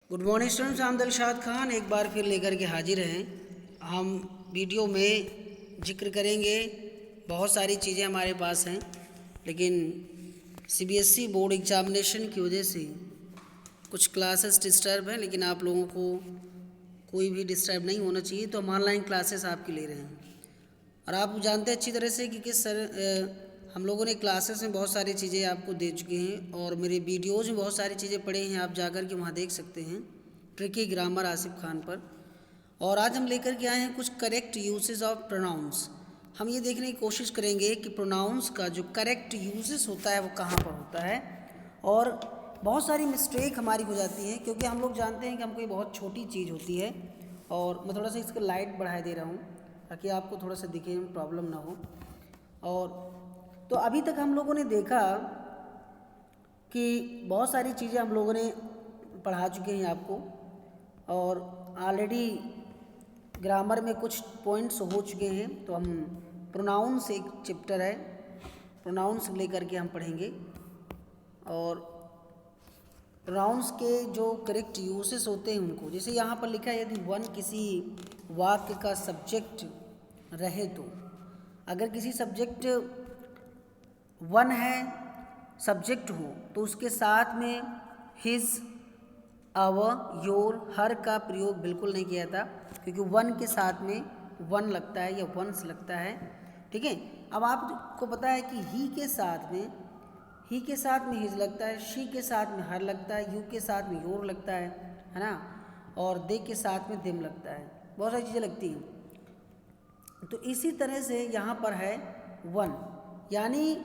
Good morning students, हम दिलशाद खान एक बार फिर लेकर के हाजिर हैं। हम वीडियो में जिक्र करेंगे, बहुत सारी चीज़ें हमारे पास हैं, लेकिन सीबीएसई बोर्ड एग्ज़ामिनेशन की वजह से कुछ क्लासेस डिस्टर्ब हैं, लेकिन आप लोगों को कोई भी डिस्टर्ब नहीं होना चाहिए, तो हम ऑनलाइन क्लासेस आपकी ले रहे हैं। और आप जानते हैं अच्छी तरह से कि हम लोगों ने क्लासेस में बहुत सारी चीज़ें आपको दे चुके हैं, और मेरे वीडियोज़ में बहुत सारी चीज़ें पढ़े हैं, आप जाकर के वहाँ देख सकते हैं, ट्रिकी ग्रामर आसिफ खान पर। और आज हम लेकर के आए हैं कुछ करेक्ट यूसेस ऑफ प्रोनाउंस। हम ये देखने की कोशिश करेंगे कि प्रोनाउंस का जो करेक्ट यूसेस होता है वो कहाँ पर होता है। और बहुत सारी मिस्टेक हमारी हो जाती है, क्योंकि हम लोग जानते हैं कि हमको ये बहुत छोटी चीज़ होती है। और मैं थोड़ा सा इसका लाइट बढ़ा दे रहा हूँ ताकि आपको थोड़ा सा दिखे, प्रॉब्लम ना हो। और तो अभी तक हम लोगों ने देखा कि बहुत सारी चीज़ें हम लोगों ने पढ़ा चुके हैं आपको, और ऑलरेडी ग्रामर में कुछ पॉइंट्स हो चुके हैं। तो हम प्रोनाउंस, एक चैप्टर है प्रोनाउंस लेकर के हम पढ़ेंगे, और प्रोनाउंस के जो करेक्ट यूसेस होते हैं उनको, जैसे यहाँ पर लिखा है, यदि वन किसी वाक्य का सब्जेक्ट रहे तो, अगर किसी सब्जेक्ट वन है, सब्जेक्ट हो, तो उसके साथ में हिज, अवर, योर, हर का प्रयोग बिल्कुल नहीं किया था, क्योंकि वन के साथ में वन लगता है या वंस लगता है। ठीक है, अब आपको पता है कि ही के साथ में हिज लगता है, शी के साथ में हर लगता है, यू के साथ में योर लगता है ना, और दे के साथ में दिम लगता है, बहुत सारी चीज़ें लगती हैं। तो इसी तरह से यहाँ पर है वन, यानी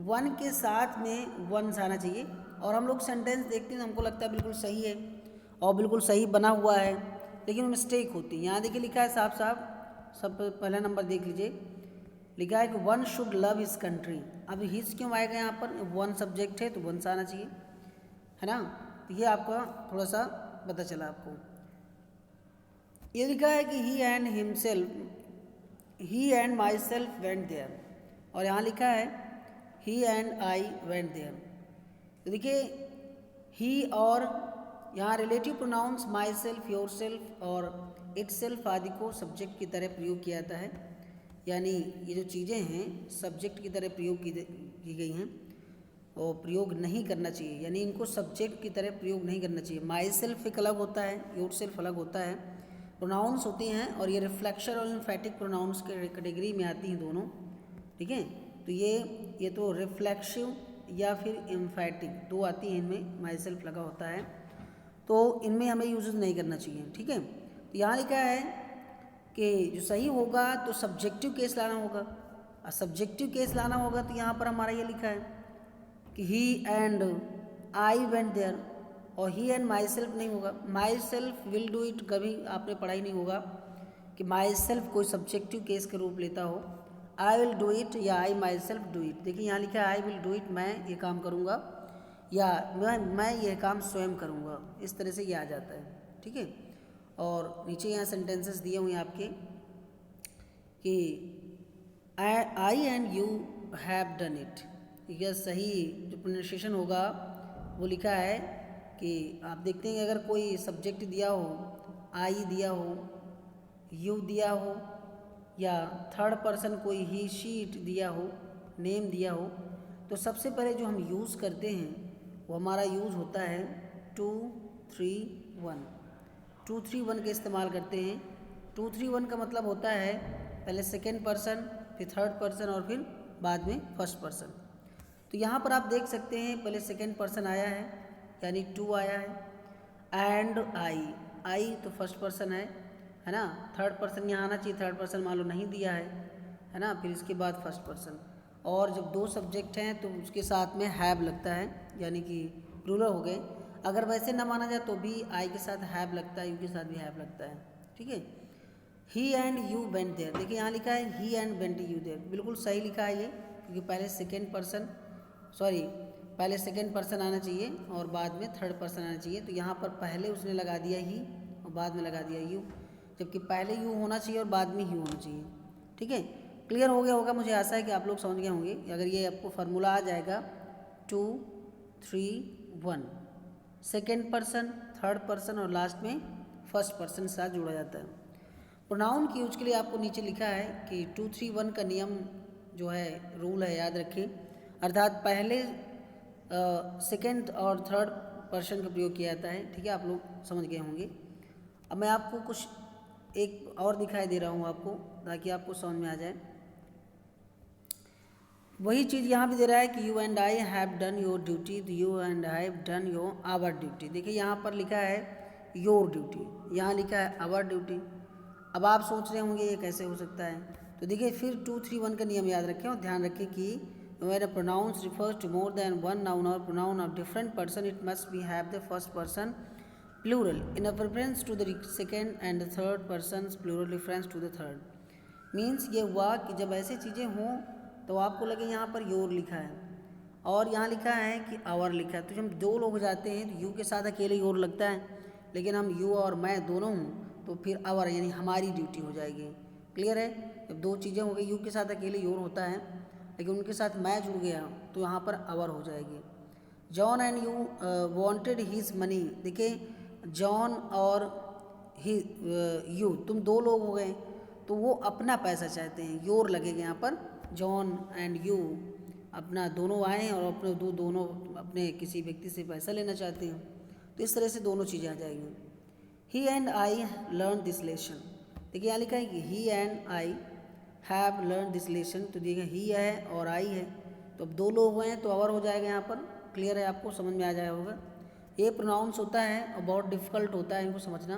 वन के साथ में वंस आना चाहिए। और हम लोग सेंटेंस देखते हैं तो हमको लगता है बिल्कुल सही है और बिल्कुल सही बना हुआ है, लेकिन मिस्टेक होती है। यहाँ देखिए लिखा है साफ साफ, सब पहला नंबर देख लीजिए, लिखा है कि one should love his country. अब हिज क्यों आएगा यहाँ पर, वन सब्जेक्ट है तो वंस आना चाहिए, है ना। तो ये आपका थोड़ा सा पता चला आपको। ये लिखा है कि he and myself went there, और यहाँ लिखा है he and I went there. तो देखिए ही और यहाँ relative pronouns myself, yourself और इट सेल्फ आदि को सब्जेक्ट की तरह प्रयोग किया जाता है, यानी ये जो चीज़ें हैं सब्जेक्ट की तरह प्रयोग की गई हैं, और प्रयोग नहीं करना चाहिए, यानी इनको सब्जेक्ट की तरह प्रयोग नहीं करना चाहिए। माई सेल्फ एक अलग होता है, योर सेल्फ अलग होता है, प्रोनाउंस होती हैं, और ये रिफ्लेक्शन और इम्फेटिक प्रोनाउंस के कैटेगरी में आती हैं दोनों। ठीक है, तो ये तो रिफ्लेक्सिव या फिर इम्फेटिक दो आती हैं, इनमें माई सेल्फ लगा होता है, तो इनमें हमें यूज़ नहीं करना चाहिए। ठीक है, तो यहाँ लिखा है कि जो सही होगा तो सब्जेक्टिव केस लाना होगा, और सब्जेक्टिव केस लाना होगा तो यहाँ पर हमारा ये लिखा है कि he and I went there, और ही एंड माई सेल्फ नहीं होगा। My self will do it कभी आपने पढ़ा ही नहीं होगा कि माई सेल्फ कोई सब्जेक्टिव केस के रूप लेता हो। आई विल डू इट या आई माई सेल्फ डू इट, देखिए यहाँ लिखा है आई विल डू इट, मैं ये काम करूँगा, या मैं यह काम स्वयं करूँगा, इस तरह से ये आ जाता है। ठीक है, और नीचे यहाँ सेंटेंसेस दिए हुए हैं आपके कि I and you have done it. यह सही जो प्रोनाउंसिएशन होगा वो लिखा है कि आप देखते हैं अगर कोई सब्जेक्ट दिया हो, आई दिया हो, यू दिया हो, या थर्ड पर्सन कोई ही शीट दिया हो, नेम दिया हो, तो सबसे पहले जो हम यूज़ करते हैं वो हमारा यूज़ होता है 2 3 1। 2 3 1 के इस्तेमाल करते हैं। 2 3 1 का मतलब होता है पहले सेकेंड पर्सन, फिर थर्ड पर्सन, और फिर बाद में फर्स्ट पर्सन। तो यहाँ पर आप देख सकते हैं पहले सेकेंड पर्सन आया है, यानी 2 आया है, एंड आई तो फर्स्ट पर्सन है ना। थर्ड पर्सन यहाँ आना चाहिए, थर्ड पर्सन मान लो नहीं दिया है ना, फिर इसके बाद फर्स्ट पर्सन। और जब दो सब्जेक्ट हैं तो उसके साथ में हैव लगता है, यानी कि प्लूरल हो गए। अगर वैसे ना माना जाए तो भी आई के साथ हैव लगता है, यू के साथ भी हैव लगता है। ठीक है, he and you went there, देखिए यहाँ लिखा है he and went you there, बिल्कुल सही लिखा है ये, क्योंकि पहले सेकेंड पर्सन आना चाहिए और बाद में थर्ड पर्सन आना चाहिए। तो यहाँ पर पहले उसने लगा दिया ही और बाद में लगा दिया यू, जबकि पहले यू होना चाहिए और बाद में ही होना चाहिए। ठीक है, क्लियर हो गया होगा, मुझे आशा है कि आप लोग समझ गए होंगे। अगर ये आपको फार्मूला आ जाएगा 2 3 1, सेकेंड पर्सन, थर्ड पर्सन और लास्ट में फर्स्ट पर्सन के साथ जोड़ा जाता है। प्रोनाउन की यूज के लिए आपको नीचे लिखा है कि 2-3-1 का नियम जो है, रूल है, याद रखें। अर्थात पहले सेकंड और थर्ड पर्सन का प्रयोग किया जाता है। ठीक है, आप लोग समझ गए होंगे। अब मैं आपको कुछ एक और दिखाई दे रहा हूँ आपको, ताकि आपको समझ में आ जाए। वही चीज़ यहाँ भी दे रहा है कि you and I have done your duty, you and I have done your our duty. देखिए यहाँ पर लिखा है योर ड्यूटी, यहाँ लिखा है आवर ड्यूटी। अब आप सोच रहे होंगे ये कैसे हो सकता है, तो देखिए फिर 2-3-1 का नियम याद रखें और ध्यान रखें कि when a pronoun refers to more than one noun or pronoun of different person, it must be have the first person plural in a preference to the second and the third person's plural reference to the third. Means ये हुआ कि जब ऐसी चीज़ें हों तो आपको लगे यहाँ पर योर लिखा है और यहाँ लिखा है कि आवर लिखा है, तो जब हम दो लोग हो जाते हैं तो यू के साथ अकेले योर लगता है, लेकिन हम यू और मैं दोनों हूँ तो फिर आवर यानी हमारी ड्यूटी हो जाएगी। क्लियर है? जब दो चीज़ें हो गई, यू के साथ अकेले योर होता है लेकिन उनके साथ मैं जुड़ गया तो यहाँ पर आवर हो जाएगी। John and you wanted his money. देखिए जॉन और ही यू, तुम दो लोग हो गए तो वो अपना पैसा चाहते हैं, योर लगेगा यहाँ पर। जॉन एंड यू अपना दोनों आए हैं और अपने दोनों अपने किसी व्यक्ति से पैसा लेना चाहते हैं, तो इस तरह से दोनों चीज़ें आ जाएंगी। He and I learn this lesson. देखिए यहाँ लिखा है कि he and I have learn this lesson, तो देखिए ही है और आई है, तो अब दो लोग हैं तो आवर हो जाएगा यहाँ पर। क्लियर है? आपको समझ में आ जाएगा होगा। ये प्रोनाउंस होता है और बहुत डिफ़िकल्ट होता है इनको समझना,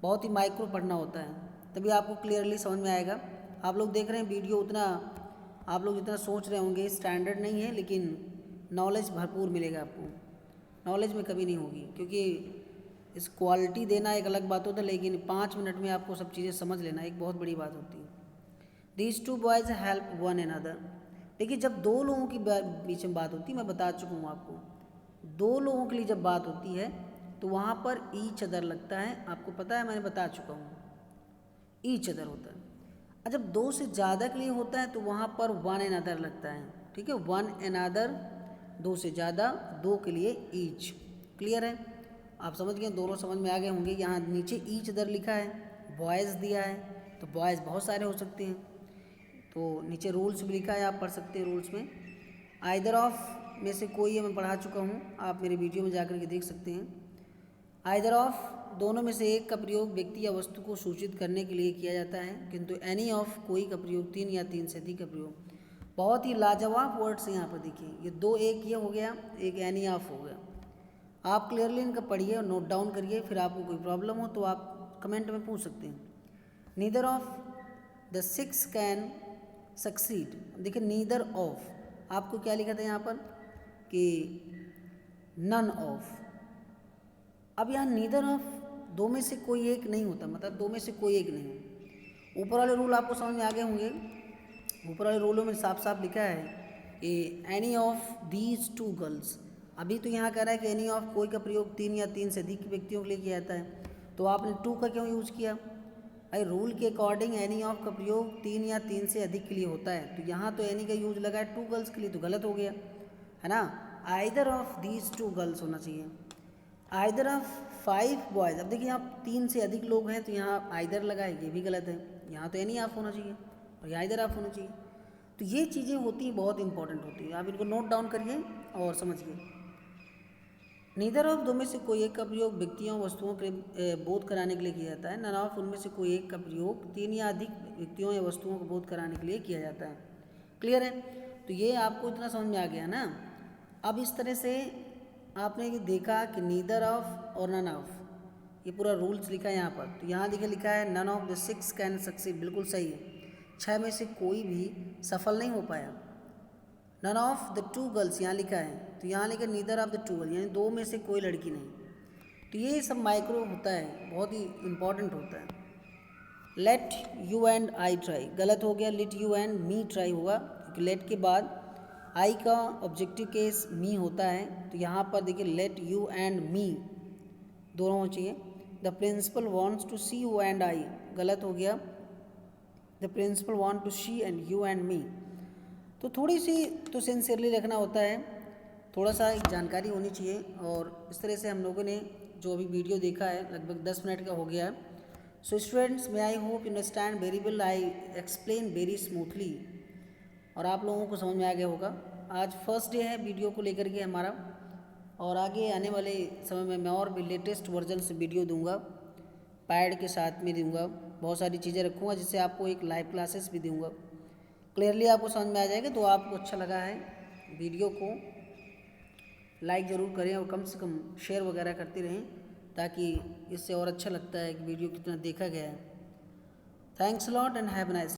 बहुत ही माइक्रो पढ़ना होता है, तभी आपको क्लियरली समझ में आएगा। आप लोग देख रहे हैं वीडियो, उतना आप लोग जितना सोच रहे होंगे स्टैंडर्ड नहीं है, लेकिन नॉलेज भरपूर मिलेगा आपको। नॉलेज में कमी नहीं होगी, क्योंकि इस क्वालिटी देना एक अलग बात होता है, लेकिन 5 मिनट में आपको सब चीज़ें समझ लेना एक बहुत बड़ी बात होती है। These two boys help one another। देखिए जब दो लोगों की बीच में बात होती है, मैं बता चुका हूँ आपको, दो लोगों के लिए जब बात होती है तो वहाँ पर ईच अदर लगता है, आपको पता है, मैंने बता चुका हूँ, ईच अदर होता है। और जब दो से ज़्यादा के लिए होता है तो वहाँ पर वन एन अदर लगता है। ठीक है, वन एन अदर, दो से ज़्यादा, दो के लिए ईच। क्लियर है? आप समझ गए, दोनों समझ में आ गए होंगे। यहाँ नीचे ईच अदर लिखा है, बॉयज़ दिया है, तो बॉयज़ बहुत सारे हो सकते हैं, तो नीचे रूल्स भी लिखा है, आप पढ़ सकते हैं रूल्स में। आइदर ऑफ में से कोई है, मैं पढ़ा चुका हूँ, आप मेरे वीडियो में जाकर के देख सकते हैं। आइदर ऑफ दोनों में से एक का प्रयोग व्यक्ति या वस्तु को सूचित करने के लिए किया जाता है, किंतु एनी ऑफ कोई का प्रयोग, तीन या तीन से अधिक का प्रयोग। बहुत ही लाजवाब वर्ड्स यहाँ पर देखिए, ये दो, एक ये हो गया, एक एनी ऑफ हो गया। आप क्लियरली इनका पढ़िए और नोट डाउन करिए, फिर आपको कोई प्रॉब्लम हो तो आप कमेंट में पूछ सकते हैं। Neither of the six can succeed. देखिए नीदर ऑफ, आपको क्या लिखा था यहाँ पर कि नन ऑफ। अब यहाँ नीदर ऑफ दो में से कोई एक नहीं होता, मतलब दो में से कोई एक नहीं हो। ऊपर वाले रूल आपको समझ में आ गए होंगे। ऊपर वाले रूलों में साफ साफ लिखा है कि any of these two girls. अभी तो यहाँ कह रहा है कि एनी ऑफ कोई का प्रयोग तीन या तीन से अधिक व्यक्तियों के लिए किया जाता है, तो आपने टू का क्यों यूज़ किया? भाई रूल के अकॉर्डिंग एनी ऑफ का प्रयोग तीन या तीन से अधिक के लिए होता है, तो यहाँ तो एनी का यूज लगा है टू गर्ल्स के लिए, तो गलत हो गया है ना। Either of these two girls होना चाहिए। Either of 5 boys. अब देखिए यहाँ तीन से अधिक लोग हैं तो यहाँ आइदर लगा है, ये भी गलत है। यहाँ तो एनी ऑफ होना चाहिए और यहाँ आइदर ऑफ होना चाहिए। तो ये चीज़ें होती हैं, बहुत इंपॉर्टेंट होती है, आप इनको नोट डाउन करिए और समझिए। नीदर ऑफ दो में से कोई एक का प्रयोग व्यक्तियों वस्तुओं के बोध कराने के लिए किया जाता है। नन ऑफ उनमें से कोई एक का प्रयोग तीन या अधिक व्यक्तियों या वस्तुओं को बोध कराने के लिए किया जाता है। क्लियर है? तो ये आपको इतना समझ में आ गया ना। अब इस तरह से आपने ये देखा कि नीदर ऑफ और नन ऑफ, ये पूरा रूल्स लिखा है यहाँ पर। तो यहाँ देखिए लिखा है none of the 6 can succeed, बिल्कुल सही है, 6 में से कोई भी सफल नहीं हो पाया। नन ऑफ द 2 गर्ल्स यहाँ लिखा है, तो यहाँ लिखा नीदर ऑफ द 2 गर्ल्स, यानी दो में से कोई लड़की नहीं। तो ये सब माइक्रो होता है, बहुत ही इम्पॉर्टेंट होता है। Let you and I try, गलत हो गया, let you and me try होगा, क्योंकि लेट के बाद आई का ऑब्जेक्टिव केस मी होता है, तो यहाँ पर देखिए लेट यू एंड मी दोनों हो चाहिए। The principal wants to see you and I, गलत हो गया, the principal want to see and you and me. तो थोड़ी सी तो सिंसियरली रखना होता है, थोड़ा सा एक जानकारी होनी चाहिए, और इस तरह से हम लोगों ने जो अभी वीडियो देखा है लगभग 10 मिनट का हो गया है. So students, may I hope you understand very well. I explain very smoothly और आप लोगों को समझ में आ गया होगा. आज फर्स्ट डे है वीडियो को लेकर के हमारा, और आगे आने वाले समय में मैं और भी लेटेस्ट वर्जन से वीडियो दूंगा, पैड के साथ में दूंगा, बहुत सारी चीज़ें रखूँगा जिससे आपको एक लाइव क्लासेस भी दूंगा. क्लियरली आपको समझ में आ जाएगा. तो आपको अच्छा लगा है वीडियो को लाइक ज़रूर करें और कम से कम शेयर वगैरह करते रहें, ताकि इससे और अच्छा लगता है कि वीडियो कितना देखा गया है. Thanks a lot and have a nice